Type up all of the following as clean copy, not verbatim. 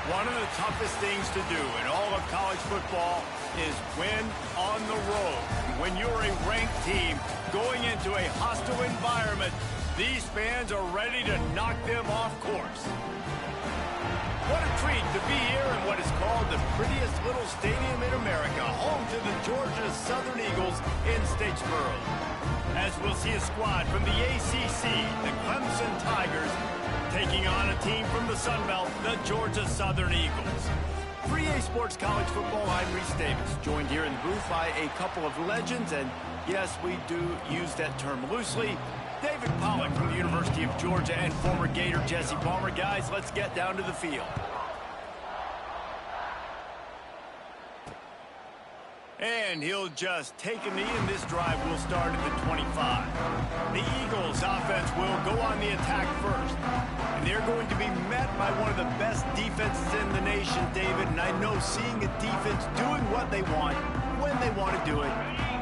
One of the toughest things to do in all of college football is win on the road. When you're a ranked team going into a hostile environment, these fans are ready to knock them off course. What a treat to be here in what is called the prettiest little stadium in America, home to the Georgia Southern Eagles in Statesboro. As we'll see a squad from the ACC, the Clemson Tigers, taking on a team from the Sun Belt, the Georgia Southern Eagles. For EA Sports College Football, I'm Reese Davis, joined here in the booth by a couple of legends, and yes, we do use that term loosely. David Pollack from the University of Georgia and former Gator Jesse Palmer. Guys, let's get down to the field. And he'll just take a knee, and this drive will start at the 25. The Eagles offense will go on the attack first. And they're going to be met by one of the best defenses in the nation, David. And I know seeing a defense doing what they want, when they want to do it,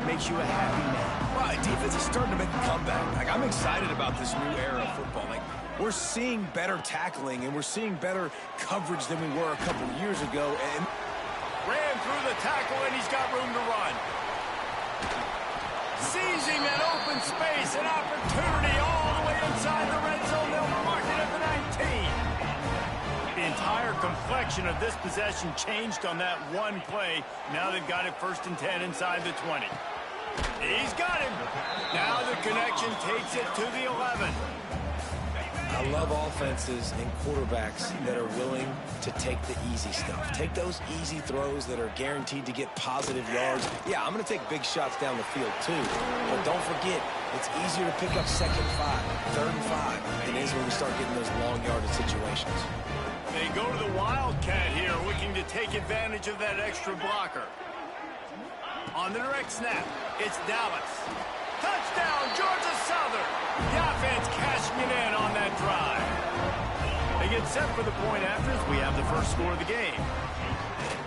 makes you a happy man. Right, defense is starting to make a comeback. Like, I'm excited about this new era of football. Like, we're seeing better tackling, and we're seeing better coverage than we were a couple years ago. And ran through the tackle, and he's got room to run. Seizing that open space, an opportunity all the way inside the red zone. They'll mark it at the 19. The entire complexion of this possession changed on that one play. Now they've got it 1st and 10 inside the 20. He's got him. Now the connection takes it to the 11. I love offenses and quarterbacks that are willing to take the easy stuff. Take those easy throws that are guaranteed to get positive yards. Yeah, I'm going to take big shots down the field too. But don't forget, it's easier to pick up 2nd and 5, 3rd and 5 than it is when we start getting those long yardage situations. They go to the Wildcat here, looking to take advantage of that extra blocker. On the direct snap, it's Dallas. Touchdown, Georgia Southern. The offense cashing it in on that drive. They get set for the point after as we have the first score of the game.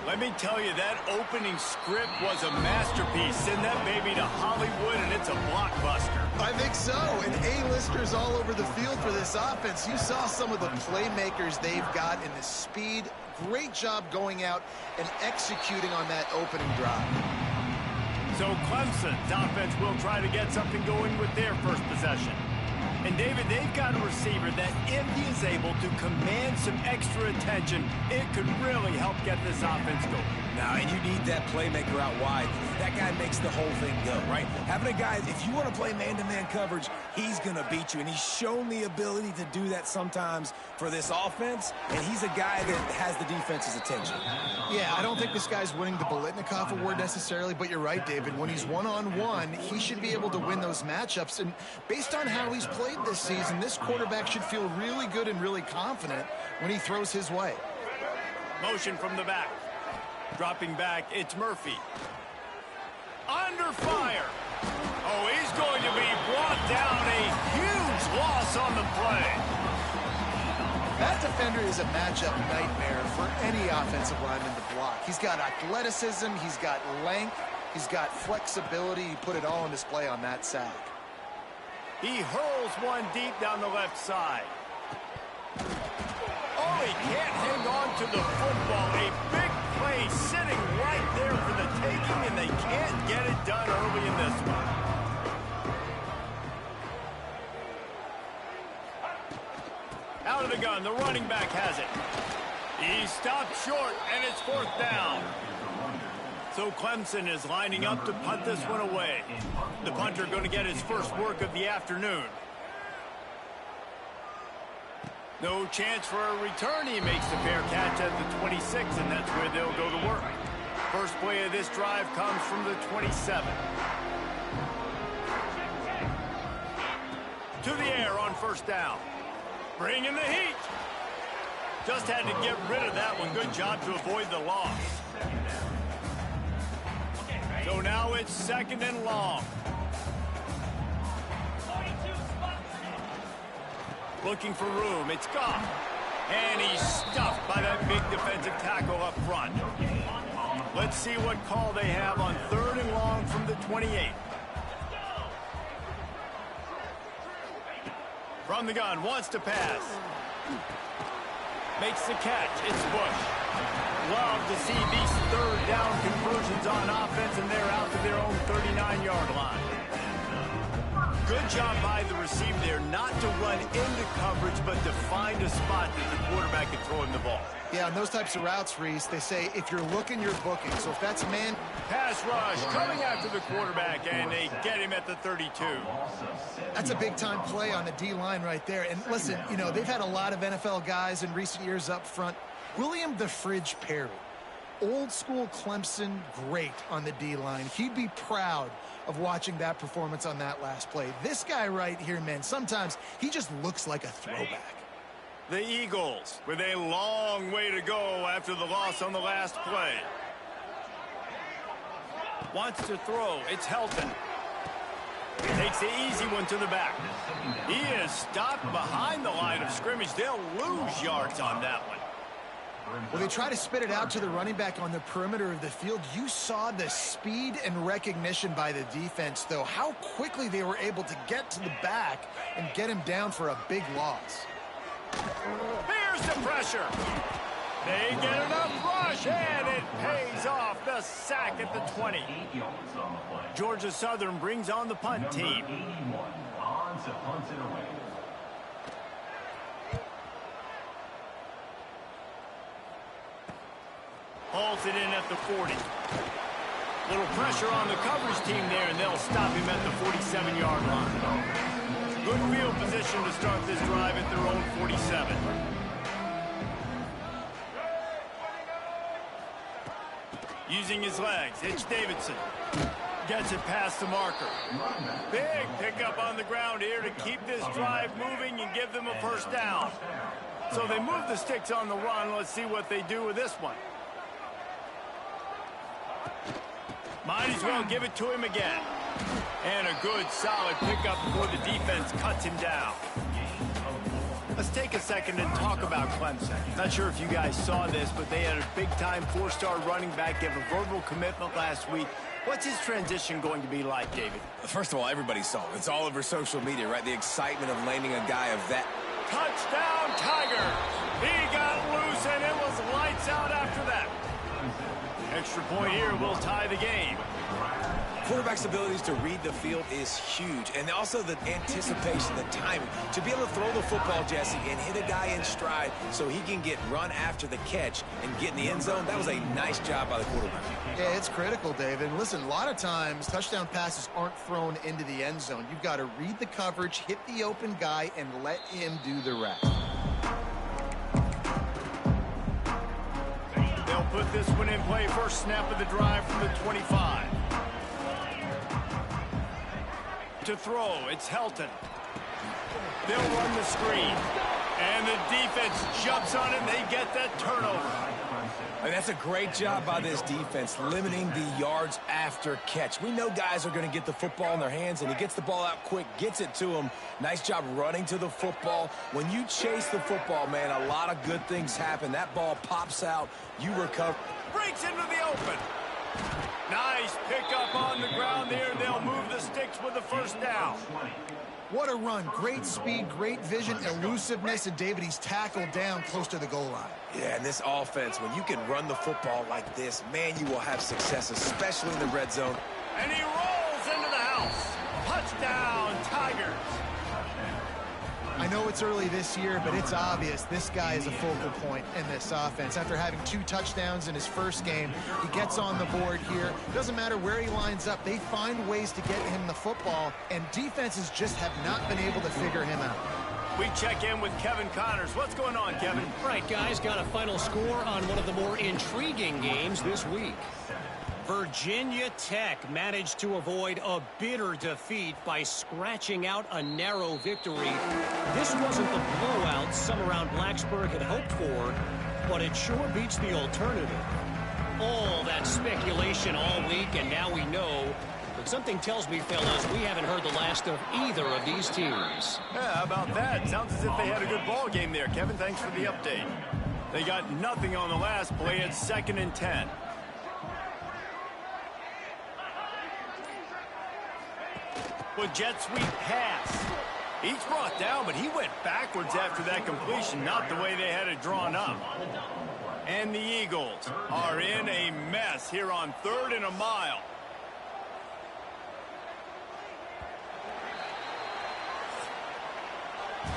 Let me tell you, that opening script was a masterpiece. Send that baby to Hollywood, and it's a blockbuster. I think so, and A-listers all over the field for this offense. You saw some of the playmakers they've got in the speed. Great job going out and executing on that opening drive. So Clemson's offense will try to get something going with their first possession. And David, they've got a receiver that if he is able to command some extra attention, it could really help get this offense going. Now, and you need that playmaker out wide. That guy makes the whole thing go, right? Having a guy, if you want to play man-to-man coverage, he's going to beat you. And he's shown the ability to do that sometimes for this offense. And he's a guy that has the defense's attention. Yeah, I don't think this guy's winning the Bolitnikoff Award necessarily, but you're right, David. When he's one-on-one, he should be able to win those matchups. And based on how he's played this season, this quarterback should feel really good and really confident when he throws his way. Motion from the back. Dropping back, it's Murphy. Under fire. Oh, he's going to be brought down. A huge loss on the play. That defender is a matchup nightmare for any offensive lineman to block. He's got athleticism, he's got length, he's got flexibility. He put it all on display on that sack. He hurls one deep down the left side. Oh, he can't hang on to the football. A big play sitting right there for the taking, and they can't get it done early in this one. Out of the gun, the running back has it. He stopped short, and it's 4th down. So Clemson is lining up to punt this one away. The punter going to get his first work of the afternoon. No chance for a return. He makes the fair catch at the 26, and that's where they'll go to work. First play of this drive comes from the 27. To the air on 1st down. Bringing the heat. Just had to get rid of that one. Good job to avoid the loss. So now it's 2nd and long. Looking for room. It's Goff. And he's stuffed by that big defensive tackle up front. Let's see what call they have on 3rd and long from the 28. From the gun, wants to pass. Makes the catch. It's Bush. Love to see these third down conversions on offense, and they're out to their own 39-yard line. Good job by the receiver there, not to run into coverage, but to find a spot that the quarterback can throw him the ball. Yeah, on those types of routes, Reese, they say if you're looking, you're booking. So if that's man... Pass rush coming after the quarterback, and they get him at the 32. That's a big-time play on the D-line right there. And listen, you know, they've had a lot of NFL guys in recent years up front. William the Fridge Perry, old-school Clemson great on the D-line. He'd be proud of watching that performance on that last play. This guy right here, man, sometimes he just looks like a throwback. The Eagles with a long way to go after the loss on the last play. Wants to throw. It's Helton. Takes the easy one to the back. He is stopped behind the line of scrimmage. They'll lose yards on that one. Well, they try to spit it out to the running back on the perimeter of the field. You saw the speed and recognition by the defense, though. How quickly they were able to get to the back and get him down for a big loss. Here's the pressure. They get enough rush, and it pays off. The sack at the 20. Georgia Southern brings on the punt team. Hauls it in at the 40. Little pressure on the coverage team there, and they'll stop him at the 47-yard line. Good field position to start this drive at their own 47. Using his legs, it's Davidson. Gets it past the marker. Big pickup on the ground here to keep this drive moving and give them a first down. So they move the sticks on the run. Let's see what they do with this one. Might as well give it to him again. And a good, solid pickup before the defense cuts him down. Let's take a second and talk about Clemson. Not sure if you guys saw this, but they had a big-time four-star running back give a verbal commitment last week. What's his transition going to be like, David? First of all, everybody saw it. It's all over social media, right? The excitement of landing a guy of that. Touchdown, Tigers! He got loose, and it was lights out after that. Extra point here will tie the game. Quarterback's abilities to read the field is huge, and also the anticipation, the timing. To be able to throw the football, Jesse, and hit a guy in stride so he can get run after the catch and get in the end zone, that was a nice job by the quarterback. Yeah, it's critical, David. Listen, a lot of times touchdown passes aren't thrown into the end zone. You've got to read the coverage, hit the open guy, and let him do the rest. They'll put this one in play. First snap of the drive from the 25. To throw, it's Helton. They'll run the screen. And the defense jumps on him. They get that turnover. And that's a great job by this defense, limiting the yards after catch. We know guys are going to get the football in their hands, and he gets the ball out quick, gets it to him. Nice job running to the football. When you chase the football, man, a lot of good things happen. That ball pops out. You recover. Breaks into the open. Nice pickup on the ground there. They'll move the sticks with the first down. What a run. Great speed, great vision, elusiveness, and David, he's tackled down close to the goal line. Yeah, and this offense, when you can run the football like this, man, you will have success, especially in the red zone. And he rolls into the house. Touchdown, Tigers. I know it's early this year, but it's obvious this guy is a focal point in this offense. After having 2 touchdowns in his first game, he gets on the board here. Doesn't matter where he lines up. They find ways to get him the football, and defenses just have not been able to figure him out. We check in with Kevin Connors. What's going on, Kevin? Right, guys, got a final score on one of the more intriguing games this week. Virginia Tech managed to avoid a bitter defeat by scratching out a narrow victory. This wasn't the blowout some around Blacksburg had hoped for, but it sure beats the alternative. All that speculation all week, and now we know. But something tells me, fellas, we haven't heard the last of either of these teams. Yeah, how about that? Sounds as if they had a good ball game there, Kevin. Thanks for the update. They got nothing on the last play. It's 2nd and 10. With jet sweep pass. He's brought down, but he went backwards after that completion, not the way they had it drawn up. And the Eagles are in a mess here on 3rd and a mile.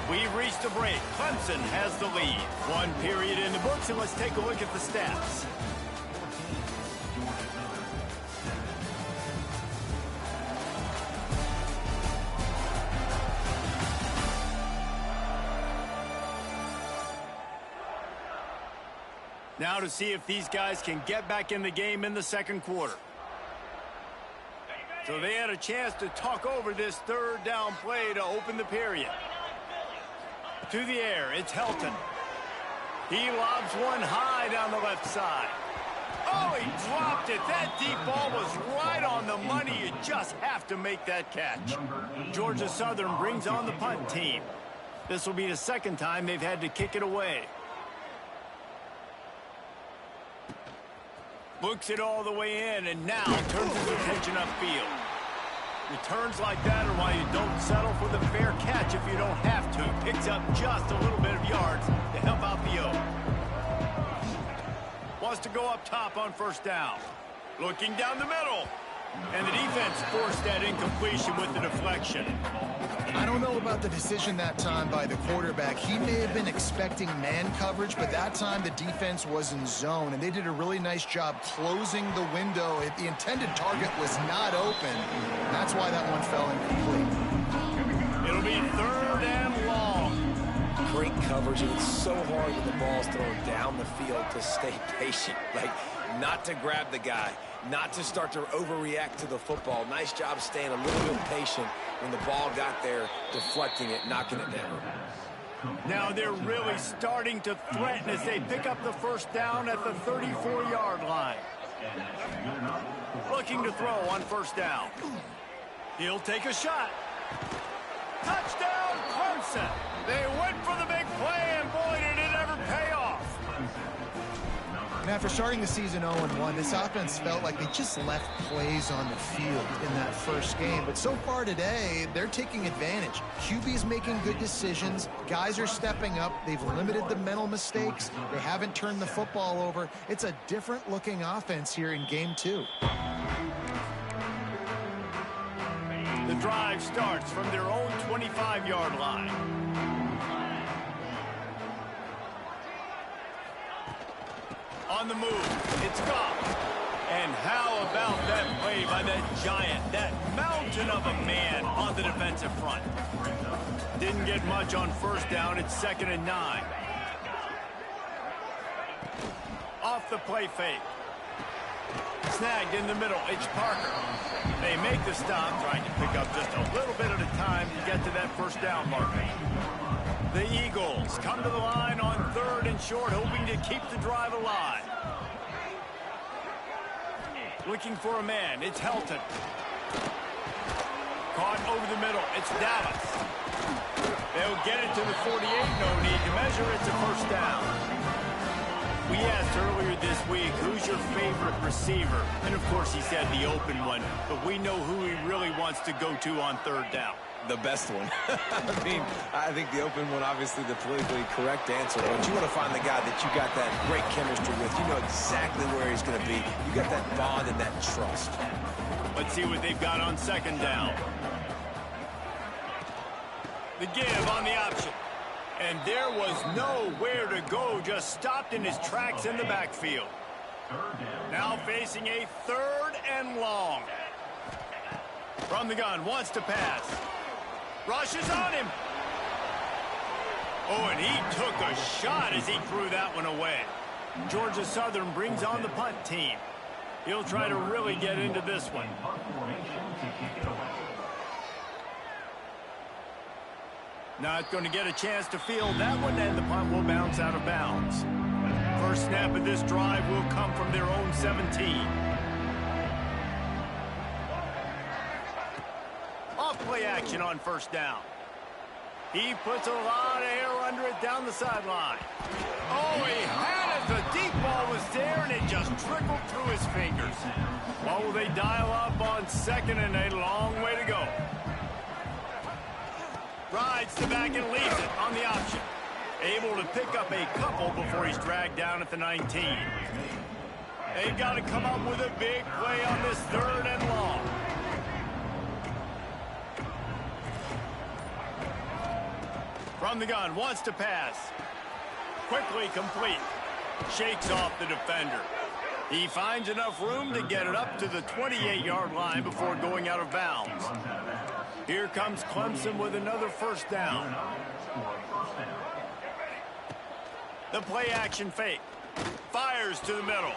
We've reached a break. Clemson has the lead. 1 period in the books, and let's take a look at the stats. Now to see if these guys can get back in the game in the second quarter. So they had a chance to talk over this 3rd down play to open the period. To the air, it's Helton. He lobs one high down the left side. Oh, he dropped it. That deep ball was right on the money. You just have to make that catch. Georgia Southern brings on the punt team. This will be the 2nd time they've had to kick it away. Looks it all the way in, and now turns his attention upfield. Returns like that are why you don't settle for the fair catch if you don't have to. Picks up just a little bit of yards to help out the O. Wants to go up top on 1st down. Looking down the middle. And the defense forced that incompletion with the deflection. I don't know about the decision that time by the quarterback. He may have been expecting man coverage, but that time the defense was in zone, and they did a really nice job closing the window. The intended target was not open. That's why that one fell incomplete. It'll be 3rd and long. Great coverage, and it's so hard when the ball's thrown down the field to stay patient. Not to grab the guy, not to start to overreact to the football. Nice job staying a little bit patient when the ball got there, deflecting it, knocking it down. Now they're really starting to threaten as they pick up the 1st down at the 34-yard line. Looking to throw on 1st down. He'll take a shot. Touchdown, Clemson. They went for the big play, and boy, did it ever pay off. And after starting the season 0-1, this offense felt like they just left plays on the field in that 1st game. But so far today, they're taking advantage. QB's making good decisions. Guys are stepping up. They've limited the mental mistakes. They haven't turned the football over. It's a different-looking offense here in Game 2. The drive starts from their own 25-yard line. On the move, it's Goff. And how about that play by that giant, that mountain of a man on the defensive front? Didn't get much on 1st down. It's 2nd and 9. Off the play fake. Snagged in the middle. It's Parker. They make the stop, trying to pick up just a little bit at a time to get to that 1st down marker. The Eagles come to the line on 3rd and short, hoping to keep the drive alive. Looking for a man. It's Helton. Caught over the middle. It's Dallas. They'll get it to the 48. No need to measure. It's a 1st down. We asked earlier this week, who's your favorite receiver? And, of course, he said the open one. But we know who he really wants to go to on 3rd down. The best one. I think the open one, obviously the politically correct answer, but you want to find the guy that you got that great chemistry with. You know exactly where he's going to be. You got that bond and that trust. Let's see what they've got on 2nd down. The give on the option. And there was nowhere to go, just stopped in his tracks in the backfield. Now facing a 3rd and long. From the gun, wants to pass. Rushes on him. Oh, and he took a shot as he threw that one away. Georgia Southern brings on the punt team. He'll try to really get into this one. Not going to get a chance to field that one, and the punt will bounce out of bounds. First snap of this drive will come from their own 17. Off-play action on 1st down. He puts a lot of air under it down the sideline. Oh, he had it. The deep ball was there, and it just trickled through his fingers. What will they dial up on 2nd and a long way to go? Rides to back and leaves it on the option. Able to pick up a couple before he's dragged down at the 19. They've got to come up with a big play on this 3rd and long. From the gun, wants to pass. Quickly complete. Shakes off the defender. He finds enough room to get it up to the 28-yard line before going out of bounds. Here comes Clemson with another 1st down. The play action fake. Fires to the middle.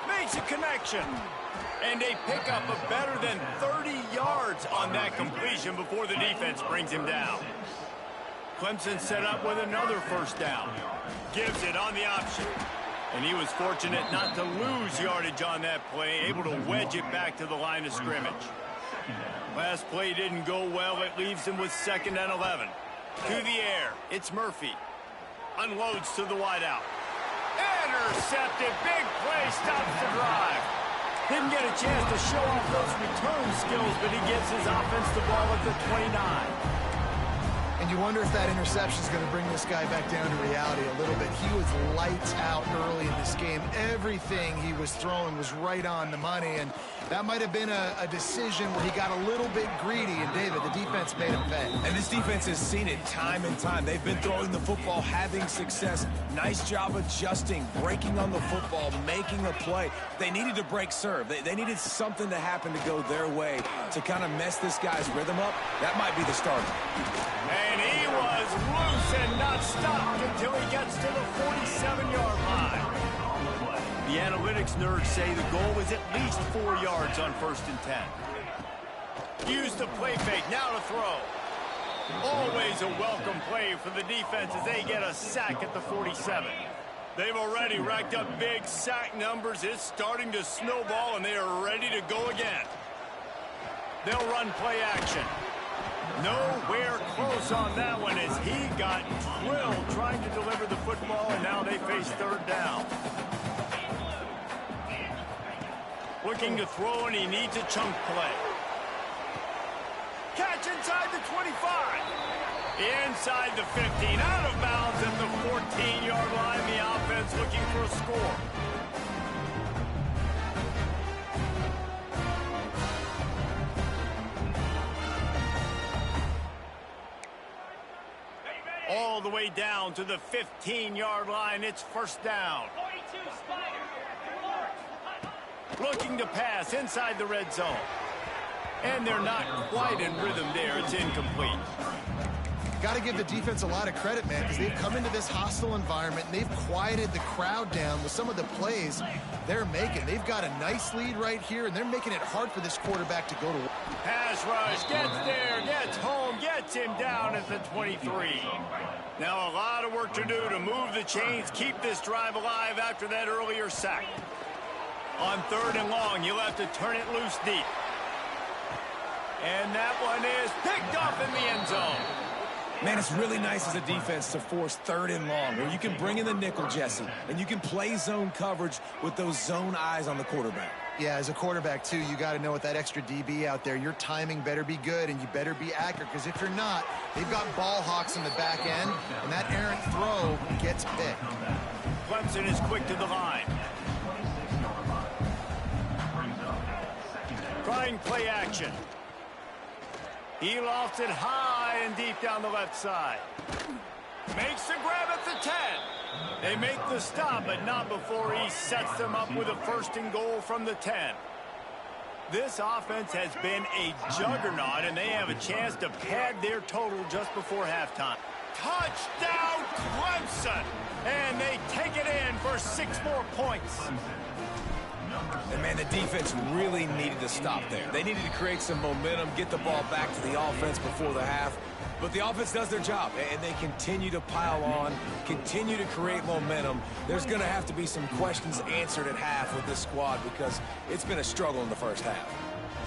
Makes a connection. And a pickup of better than 30 yards on that completion before the defense brings him down. Clemson set up with another 1st down. Gives it on the option. And he was fortunate not to lose yardage on that play, able to wedge it back to the line of scrimmage. Last play didn't go well. It leaves him with 2nd and 11. To the air. It's Murphy. Unloads to the wideout. Intercepted. Big play. Stops the drive. Didn't get a chance to show off those return skills, but he gets his offense the ball at the 29. And you wonder if that interception is going to bring this guy back down to reality a little bit. He was lights out early in this game. Everything he was throwing was right on the money, and that might have been a decision where he got a little bit greedy, and David, the defense made him pay. And this defense has seen it time and time. They've been throwing the football, having success. Nice job adjusting, breaking on the football, making a play. They needed to break serve. They needed something to happen to go their way to kind of mess this guy's rhythm up. That might be the starter. And he was loose and not stopped until he gets to the 47-yard line. The analytics nerds say the goal was at least 4 yards on 1st and 10. Use the play fake, now to throw. Always a welcome play for the defense as they get a sack at the 47. They've already racked up big sack numbers. It's starting to snowball, and they are ready to go again. They'll run play action. Nowhere close on that one as he got drilled trying to deliver the football, and now they face 3rd down. Looking to throw, and he needs a chunk play. Catch inside the 25. Inside the 15. Out of bounds at the 14-yard line. The offense looking for a score. All the way down to the 15-yard line. It's 1st down. Looking to pass inside the red zone. And they're not quite in rhythm there. It's incomplete. Got to give the defense a lot of credit, man, because they've come into this hostile environment and they've quieted the crowd down with some of the plays they're making. They've got a nice lead right here, and they're making it hard for this quarterback to go to work. Pass rush, gets there, gets home, gets him down at the 23. Now a lot of work to do to move the chains, keep this drive alive after that earlier sack. On 3rd and long, you'll have to turn it loose deep. And that one is picked off in the end zone. Man, it's really nice as a defense to force 3rd and long, where you can bring in the nickel, Jesse, and you can play zone coverage with those zone eyes on the quarterback. Yeah, as a quarterback, too, you got to know with that extra DB out there, your timing better be good and you better be accurate, because if you're not, they've got ball hawks in the back end, and that errant throw gets picked. Clemson is quick to the line. Trying play action. He lofts it high and deep down the left side. Makes the grab at the 10. They make the stop, but not before he sets them up with a 1st and goal from the 10. This offense has been a juggernaut, and they have a chance to pad their total just before halftime. Touchdown, Clemson! And they take it in for 6 more points. And, man, the defense really needed to stop there. They needed to create some momentum, get the ball back to the offense before the half. But the offense does their job, and they continue to pile on, continue to create momentum. There's going to have to be some questions answered at half with this squad because it's been a struggle in the first half.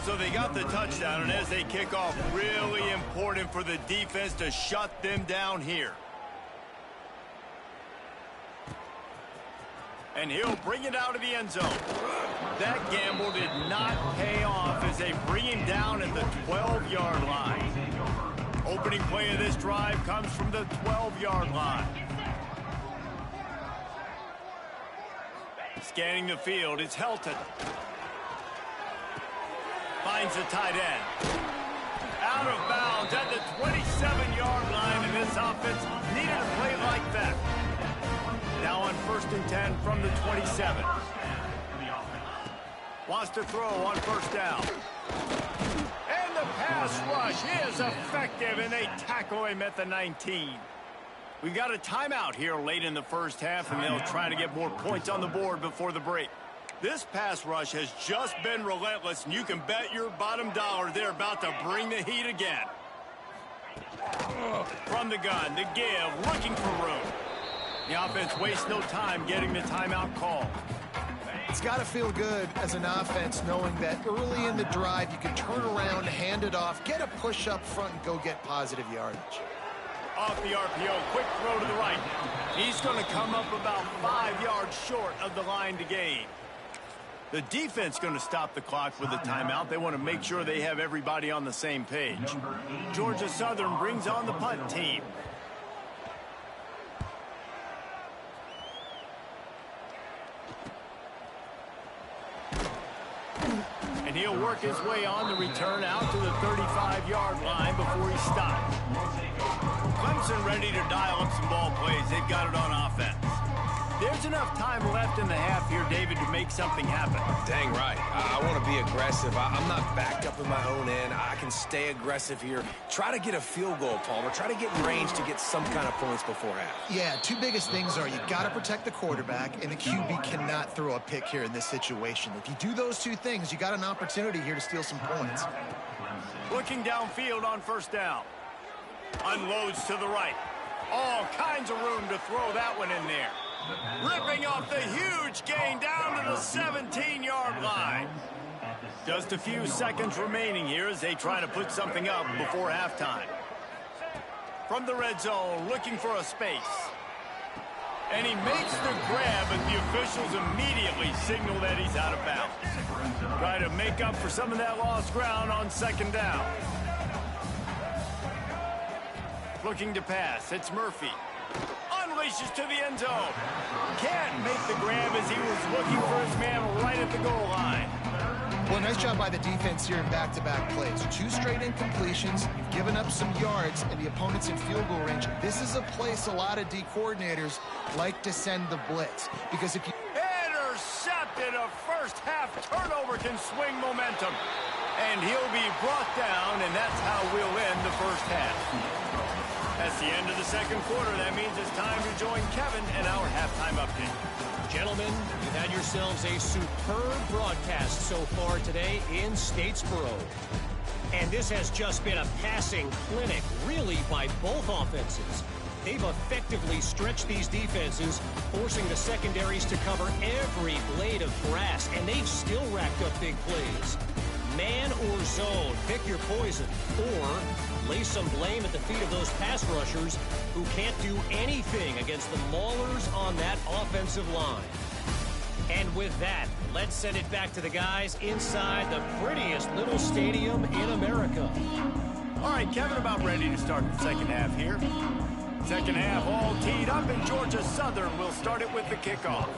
So they got the touchdown, and as they kick off, really important for the defense to shut them down here. And he'll bring it out of the end zone. That gamble did not pay off as they bring him down at the 12-yard line. Open opening play of this drive comes from the 12-yard line. Scanning the field, it's Helton. Finds the tight end. Out of bounds at the 27-yard line, and this offense needed a play like that. Now on 1st and 10 from the 27. Wants to throw on 1st down. And the pass rush is effective, and they tackle him at the 19. We've got a timeout here late in the first half, and they'll try to get more points on the board before the break. This pass rush has just been relentless, and you can bet your bottom dollar they're about to bring the heat again. From the gun, the give, looking for room. The offense wastes no time getting the timeout call. It's got to feel good as an offense knowing that early in the drive you can turn around, hand it off, get a push up front, and go get positive yardage. Off the RPO, quick throw to the right. He's going to come up about 5 yards short of the line to gain. The defense going to stop the clock with a timeout. They want to make sure they have everybody on the same page. Georgia Southern brings on the punt team. And he'll work his way on the return out to the 35-yard line before he stops. Clemson ready to dial up some ball plays. They've got it on offense. There's enough time left in the half here, David, to make something happen. Dang right. I want to be aggressive. I'm not backed up in my own end. I can stay aggressive here. Try to get a field goal, Palmer. Try to get in range to get some kind of points before half. Yeah, two biggest things are you got to protect the quarterback, and the QB cannot throw a pick here in this situation. If you do those two things, you got an opportunity here to steal some points. Looking downfield on 1st down. Unloads to the right. All kinds of room to throw that one in there. Ripping off the huge gain down to the 17-yard line. Just a few seconds remaining here as they try to put something up before halftime. From the red zone, looking for a space. And he makes the grab, but the officials immediately signal that he's out of bounds. Try to make up for some of that lost ground on 2nd down. Looking to pass, it's Murphy. Unleashes to the end zone. Can't make the grab as he was looking for his man right at the goal line. Well, nice job by the defense here in back-to-back plays. 2 straight incompletions. You've given up some yards, and the opponent's in field goal range. This is a place a lot of D coordinators like to send the blitz. Because if you... Intercepted, a first half turnover can swing momentum. And he'll be brought down, and that's how we'll end the first half. That's the end of the 2nd quarter. That means it's time to join Kevin and our halftime update. Gentlemen, you've had yourselves a superb broadcast so far today in Statesboro. And this has just been a passing clinic, really, by both offenses. They've effectively stretched these defenses, forcing the secondaries to cover every blade of grass, and they've still racked up big plays. Man or zone, pick your poison, or lay some blame at the feet of those pass rushers who can't do anything against the maulers on that offensive line. And with that, let's send it back to the guys inside the prettiest little stadium in America. All right, Kevin, about ready to start the 2nd half here. 2nd half all teed up, and Georgia Southern will start it with the kickoff.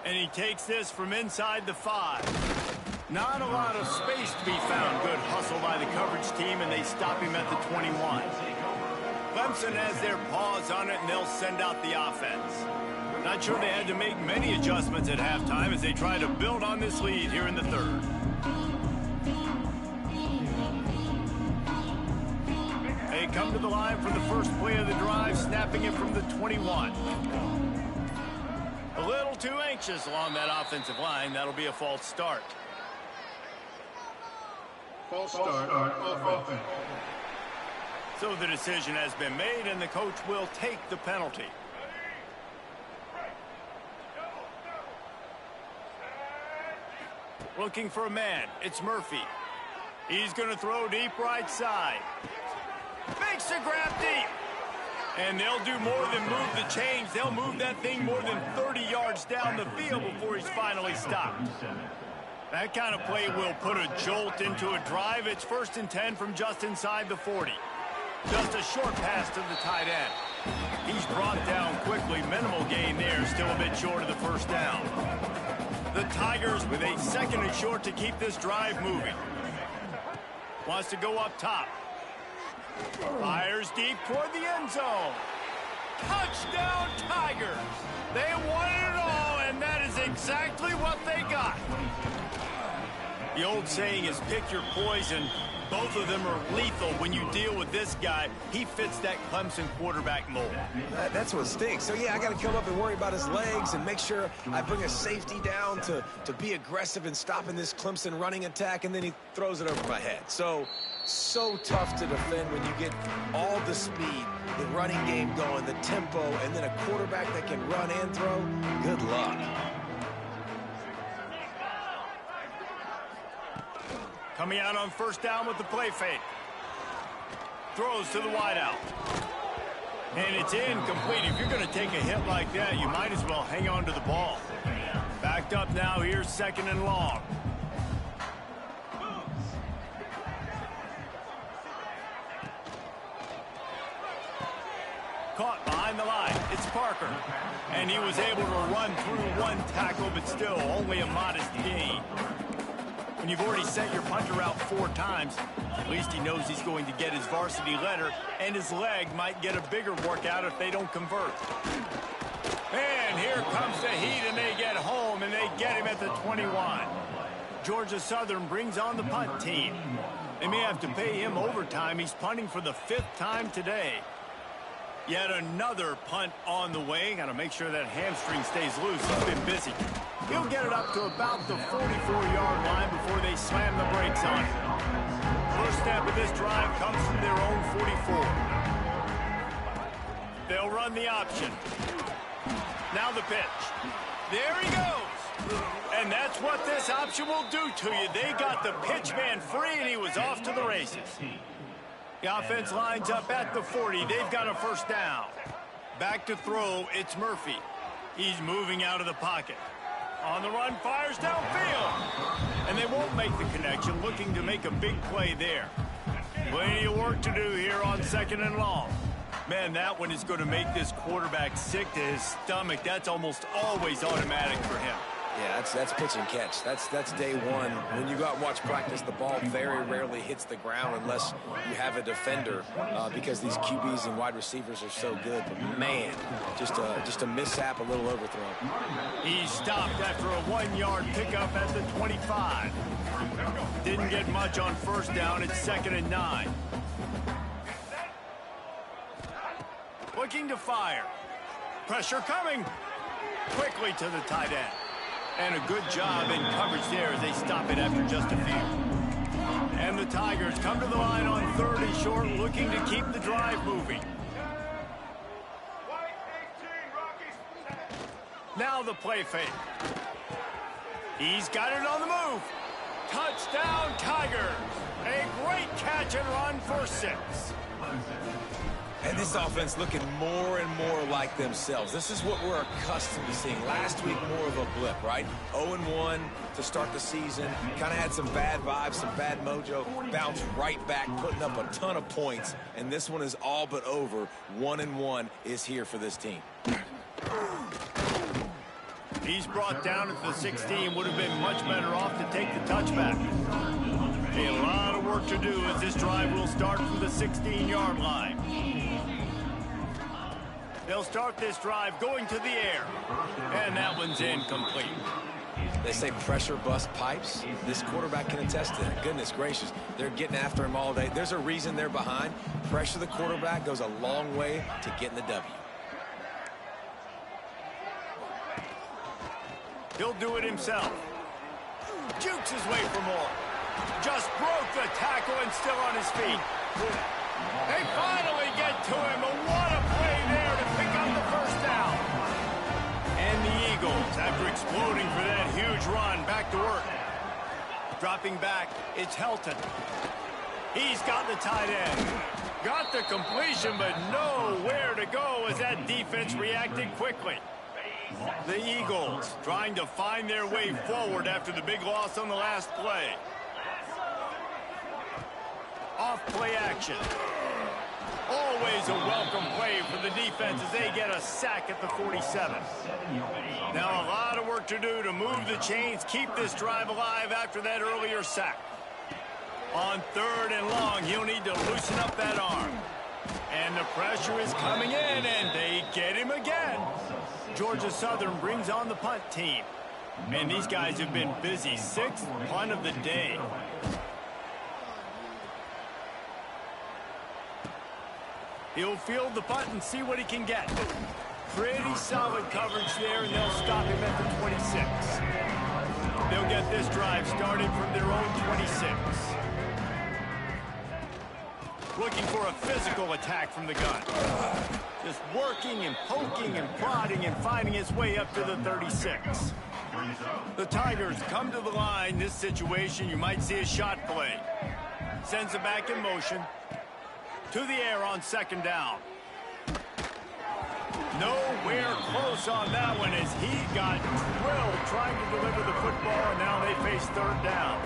And he takes this from inside the 5. Not a lot of space to be found. Good hustle by the coverage team, and they stop him at the 21. Clemson has their paws on it, and they'll send out the offense. Not sure they had to make many adjustments at halftime as they try to build on this lead here in the 3rd. They come to the line for the first play of the drive, snapping it from the 21. A little too anxious along that offensive line. That'll be a false start. False start on offense. So the decision has been made, and the coach will take the penalty. Looking for a man. It's Murphy. He's going to throw deep right side. Makes the grab deep. And they'll do more than move the chains. They'll move that thing more than 30 yards down the field before he's finally stopped. That kind of play will put a jolt into a drive. It's 1st and 10 from just inside the 40. Just a short pass to the tight end. He's brought down quickly. Minimal gain there, still a bit short of the first down. The Tigers with a 2nd and short to keep this drive moving. Wants to go up top. Fires deep toward the end zone. Touchdown Tigers! They wanted it all, and that is exactly what they got. The old saying is pick your poison. Both of them are lethal when you deal with this guy. He fits that Clemson quarterback mold. That's what stinks. So, yeah, I got to come up and worry about his legs and make sure I bring a safety down to be aggressive in stopping this Clemson running attack, and then he throws it over my head. So tough to defend when you get all the speed, the running game going, the tempo, and then a quarterback that can run and throw. Good luck. Coming out on 1st down with the play fake. Throws to the wideout. And it's incomplete. If you're going to take a hit like that, you might as well hang on to the ball. Backed up now. Here's 2nd and long. Caught behind the line. It's Parker. And he was able to run through one tackle, but still only a modest gain. When you've already sent your punter out 4 times, at least he knows he's going to get his varsity letter, and his leg might get a bigger workout if they don't convert. And here comes the heat, and they get home, and they get him at the 21. Georgia Southern brings on the punt team. They may have to pay him overtime. He's punting for the 5th time today. Yet another punt on the way. Got to make sure that hamstring stays loose. He's been busy. He'll get it up to about the 44-yard line before they slam the brakes on it. First step of this drive comes from their own 44. They'll run the option. Now the pitch. There he goes. And that's what this option will do to you. They got the pitch man free, and he was off to the races. The offense lines up at the 40. They've got a 1st down. Back to throw, it's Murphy. He's moving out of the pocket. On the run, fires downfield. And they won't make the connection, looking to make a big play there. Plenty of work to do here on 2nd and long. Man, that one is going to make this quarterback sick to his stomach. That's almost always automatic for him. Yeah, that's pitch and catch. That's day one. When you go out and watch practice, the ball very rarely hits the ground unless you have a defender because these QBs and wide receivers are so good. But, man, just a mishap, a little overthrow. He stopped after a 1-yard pickup at the 25. Didn't get much on 1st down. It's 2nd and 9. Looking to fire. Pressure coming. Quickly to the tight end. And a good job in coverage there as they stop it after just a few. And the Tigers come to the line on 3rd and short, looking to keep the drive moving. Now the play fake. He's got it on the move. Touchdown Tigers. A great catch and run for 6. And this offense looking more and more like themselves. This is what we're accustomed to seeing. Last week, more of a blip, right? 0-1 to start the season. Kind of had some bad vibes, some bad mojo. Bounced right back, putting up a ton of points. And this one is all but over. 1-1 is here for this team. He's brought down at the 16. Would have been much better off to take the touchback. A lot of work to do as this drive will start from the 16-yard line. They'll start this drive going to the air. And that one's incomplete. They say pressure bust pipes. This quarterback can attest to that. Goodness gracious. They're getting after him all day. There's a reason they're behind. Pressure the quarterback goes a long way to getting the W. He'll do it himself. Jukes his way for more. Just broke the tackle and still on his feet. They finally get to him, but what a play there to pick up the 1st down. And the Eagles, after exploding for that huge run, back to work. Dropping back, it's Helton. He's got the tight end. Got the completion, but nowhere to go as that defense reacted quickly. The Eagles trying to find their way forward after the big loss on the last play. Off play action. Always a welcome play for the defense as they get a sack at the 47. Now a lot of work to do to move the chains, keep this drive alive after that earlier sack. On 3rd and long, he'll need to loosen up that arm. And the pressure is coming in, and they get him again. Georgia Southern brings on the punt team. And these guys have been busy. 6th punt of the day. He'll field the punt and see what he can get. Pretty solid coverage there, and they'll stop him at the 26. They'll get this drive started from their own 26. Looking for a physical attack from the gun. Just working and poking and prodding and finding his way up to the 36. The Tigers come to the line. This situation, you might see a shot play. Sends it back in motion. To the air on 2nd down. Nowhere close on that one as he got drilled trying to deliver the football, and now they face 3rd down.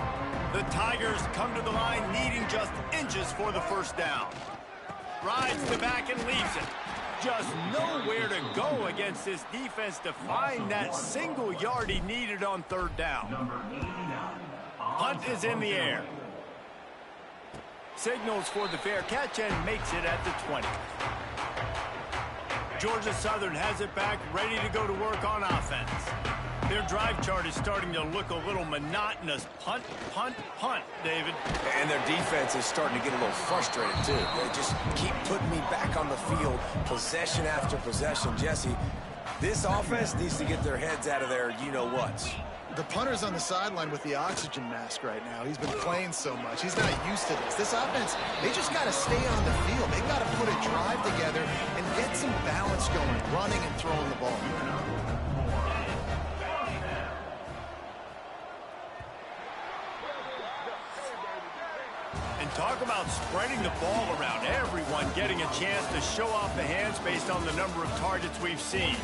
The Tigers come to the line needing just inches for the 1st down. Rides the back and leaves it. Just nowhere to go against this defense to find that single yard he needed on 3rd down. Punt is in the air. Signals for the fair catch and makes it at the 20. Georgia Southern has it back, ready to go to work on offense. Their drive chart is starting to look a little monotonous. Punt, punt, punt, David. And their defense is starting to get a little frustrated, too. They just keep putting me back on the field, possession after possession. Jesse, this offense needs to get their heads out of their you-know-whats. The punter's on the sideline with the oxygen mask right now. He's been playing so much. He's not used to this. This offense, they just got to stay on the field. They've got to put a drive together and get some balance going, running and throwing the ball. And talk about spreading the ball around. Everyone getting a chance to show off the hands based on the number of targets we've seen.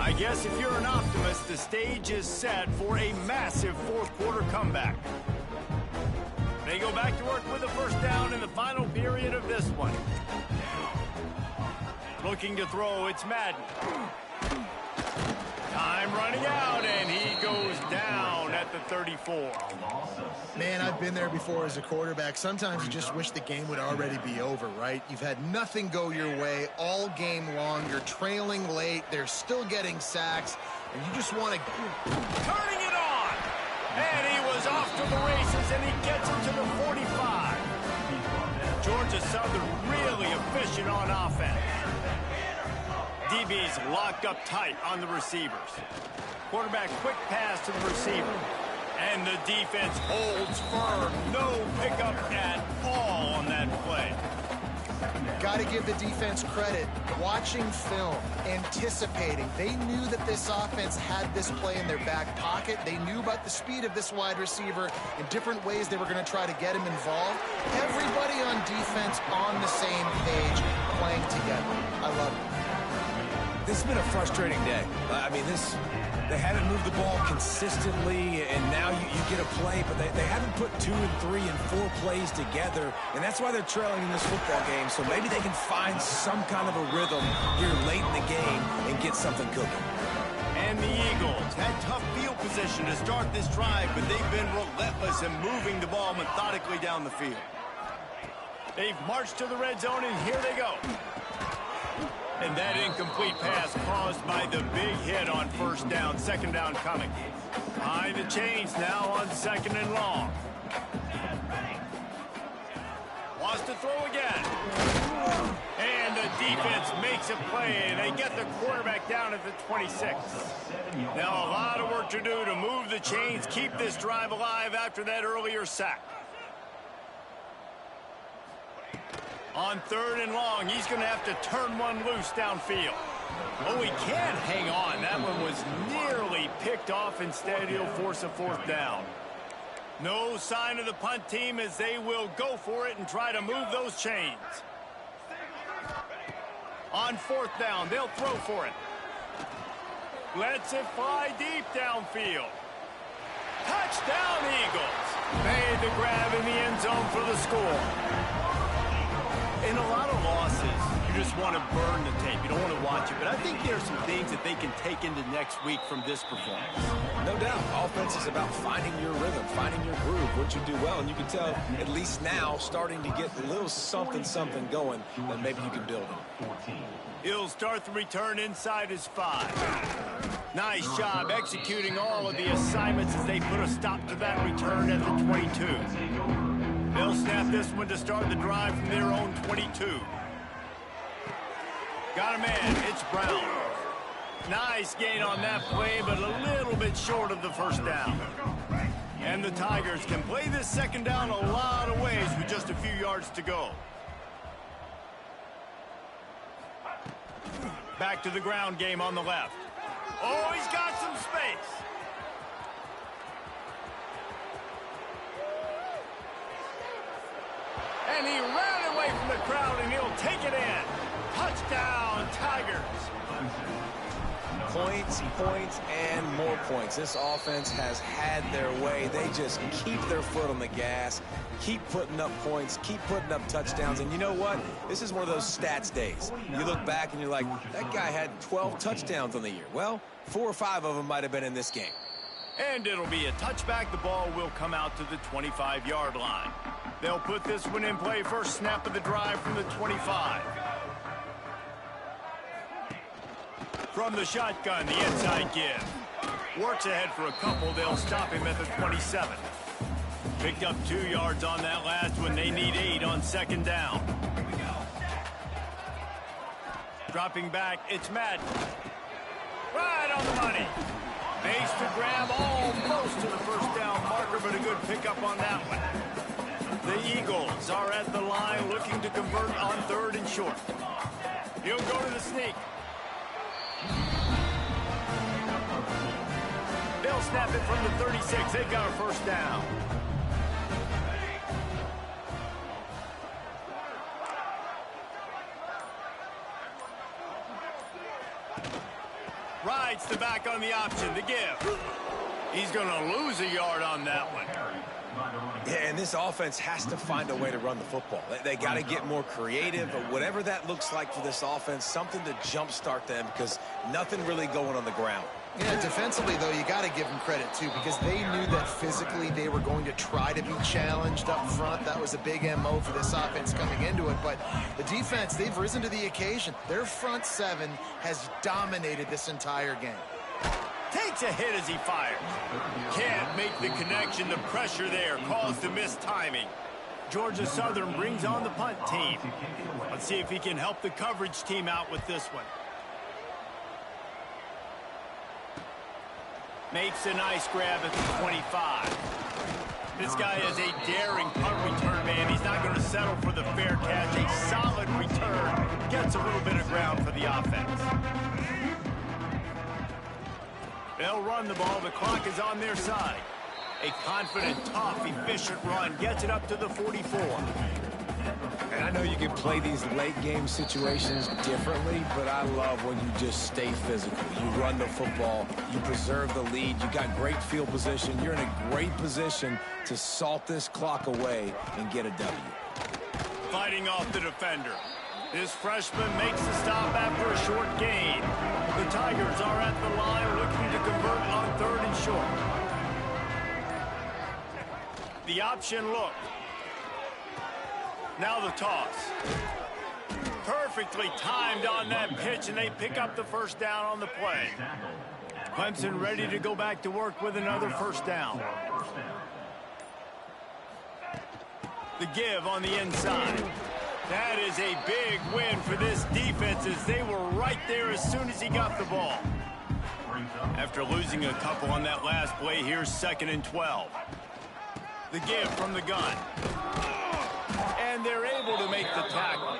I guess if you're an optimist, the stage is set for a massive 4th quarter comeback. They go back to work with a 1st down in the final period of this one. Looking to throw, it's Madden. Time running out, and he goes down at the 34. Man, I've been there before as a quarterback. Sometimes you just wish the game would already be over, right? You've had nothing go your way all game long. You're trailing late. They're still getting sacks, and you just want to... Turning it on! And he was off to the races, and he gets it to the 45. Georgia Southern really efficient on offense. DB's locked up tight on the receivers. Quarterback quick pass to the receiver. And the defense holds firm. No pickup at all on that play. Got to give the defense credit. Watching film, anticipating. They knew that this offense had this play in their back pocket. They knew about the speed of this wide receiver in different ways they were going to try to get him involved. Everybody on defense on the same page, playing together. I love it. This has been a frustrating day. I mean, they haven't moved the ball consistently, and now you get a play, but they haven't put 2 and 3 and 4 plays together, and that's why they're trailing in this football game. So maybe they can find some kind of a rhythm here late in the game and get something cooking. And the Eagles had tough field position to start this drive, but they've been relentless in moving the ball methodically down the field. They've marched to the red zone, and here they go. And that incomplete pass caused by the big hit on 1st down. 2nd down coming. Behind the chains now on 2nd and long. Wants to throw again. And the defense makes a play. They get the quarterback down at the 26. Now a lot of work to do to move the chains, keep this drive alive after that earlier sack. On 3rd and long, he's going to have to turn one loose downfield. Oh, he can't hang on. That one was nearly picked off. Instead, he'll force a 4th down. No sign of the punt team as they will go for it and try to move those chains. On 4th down, they'll throw for it. Lets it fly deep downfield. Touchdown, Eagles. Made the grab in the end zone for the score. In a lot of losses, you just want to burn the tape. You don't want to watch it. But I think there are some things that they can take into next week from this performance. No doubt. Offense is about finding your rhythm, finding your groove, what you do well. And you can tell, at least now, starting to get a little something going that maybe you can build on. He'll start the return inside his 5. Nice job executing all of the assignments as they put a stop to that return at the 22. They'll snap this one to start the drive from their own 22. Got a man. It's Brown. Nice gain on that play, but a little bit short of the first down. And the Tigers can play this second down a lot of ways with just a few yards to go. Back to the ground game on the left. Oh, he's got some space. And he ran away from the crowd, and he'll take it in. Touchdown, Tigers. Points, points, and more points. This offense has had their way. They just keep their foot on the gas, keep putting up points, keep putting up touchdowns. And you know what? This is one of those stats days. You look back and you're like, that guy had 12 touchdowns on the year. Well, 4 or 5 of them might have been in this game. And it'll be a touchback. The ball will come out to the 25-yard line. They'll put this one in play. First snap of the drive from the 25. From the shotgun, the inside give. Works ahead for a couple. They'll stop him at the 27. Picked up 2 yards on that last one. They need 8 on second down. Dropping back, it's Madden. Right on the money. Makes the grab almost to the first down marker, but a good pickup on that one. The Eagles are at the line looking to convert on 3rd and short. He'll go to the sneak. They'll snap it from the 36. They got a first down. Rides the back on the option. The give. He's going to lose a yard on that one. Yeah, and this offense has to find a way to run the football. They got to get more creative, but whatever that looks like for this offense, something to jumpstart them because nothing really going on the ground. Yeah, defensively, though, you got to give them credit, too, because they knew that physically they were going to try to be challenged up front. That was a big MO for this offense coming into it. But the defense, they've risen to the occasion. Their front 7 has dominated this entire game. Takes a hit as he fires. Can't make the connection. The pressure there caused the missed timing. Georgia Southern brings on the punt team. Let's see if he can help the coverage team out with this one. Makes a nice grab at the 25. This guy is a daring punt return man. He's not going to settle for the fair catch. A solid return. Gets a little bit of ground for the offense. They'll run the ball. The clock is on their side. A confident, tough, efficient run. Gets it up to the 44. And I know you can play these late game situations differently, but I love when you just stay physical. You run the football, you preserve the lead, you got great field position, you're in a great position to salt this clock away and get a W. Fighting off the defender. This freshman makes the stop after a short gain. The Tigers are at the line looking to convert on 3rd and short. The option look. Now the toss. Perfectly timed on that pitch, and they pick up the first down on the play. Clemson ready to go back to work with another first down. The give on the inside. That is a big win for this defense as they were right there as soon as he got the ball. After losing a couple on that last play, here's 2nd and 12. The give from the gun. And they're able to make the tackle.